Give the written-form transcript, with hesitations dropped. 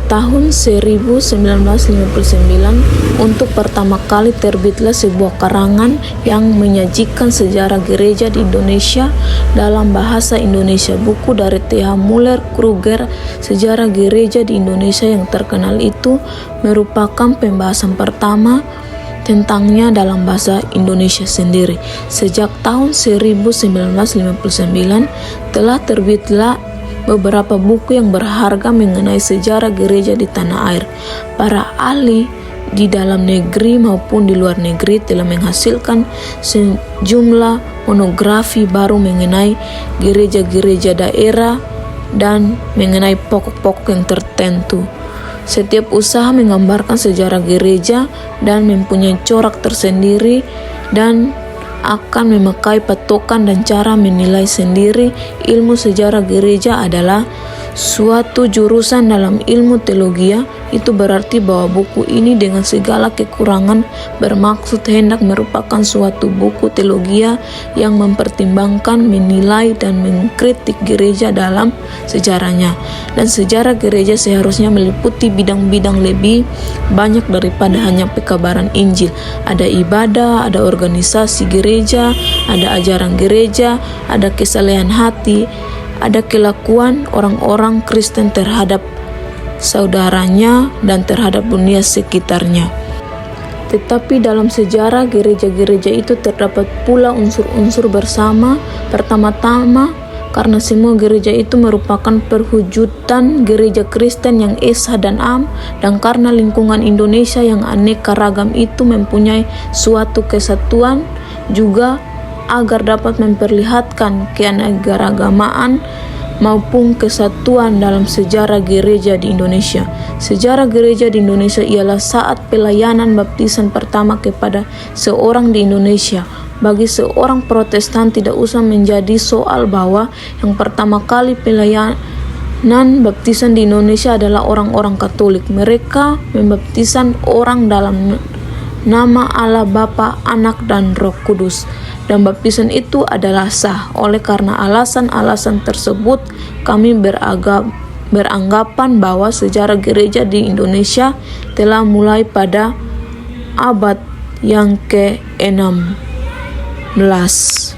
tahun 1959, untuk pertama kali terbitlah sebuah karangan yang menyajikan sejarah gereja di Indonesia dalam bahasa Indonesia. Buku dari T.H. Muller Kruger, Sejarah Gereja di Indonesia yang terkenal itu merupakan pembahasan pertama tentangnya dalam bahasa Indonesia sendiri. Sejak tahun 1959 telah terbitlah beberapa buku yang berharga mengenai sejarah gereja di tanah air. Para ahli di dalam negeri maupun di luar negeri telah menghasilkan sejumlah monografi baru mengenai gereja-gereja daerah dan mengenai pokok-pokok yang tertentu. Setiap usaha menggambarkan sejarah gereja dan mempunyai corak tersendiri dan akan memakai patokan dan cara menilai sendiri. Ilmu sejarah gereja adalah suatu jurusan dalam ilmu teologi. Itu berarti bahwa buku ini dengan segala kekurangan bermaksud hendak merupakan suatu buku teologi yang mempertimbangkan, menilai dan mengkritik gereja dalam sejarahnya. Dan sejarah gereja seharusnya meliputi bidang-bidang lebih banyak daripada hanya pekabaran Injil. Ada ibadah, ada organisasi gereja, ada ajaran gereja, ada kesalehan hati, ada kelakuan orang-orang Kristen terhadap saudaranya dan terhadap dunia sekitarnya. Tetapi dalam sejarah gereja-gereja itu terdapat pula unsur-unsur bersama. Pertama-tama, karena semua gereja itu merupakan perwujudan gereja Kristen yang esa dan am, dan karena lingkungan Indonesia yang aneka ragam itu mempunyai suatu kesatuan juga, agar dapat memperlihatkan keanekaragaman maupun kesatuan dalam sejarah gereja di Indonesia. Sejarah gereja di Indonesia ialah saat pelayanan baptisan pertama kepada seorang di Indonesia. Bagi seorang Protestan tidak usah menjadi soal bahwa yang pertama kali pelayanan baptisan di Indonesia adalah orang-orang Katolik. Mereka membaptisan orang dalam nama Allah Bapa, Anak dan Roh Kudus, dan baptisan itu adalah sah. Oleh karena alasan-alasan tersebut, kami beranggapan bahwa sejarah gereja di Indonesia telah mulai pada abad yang ke-16.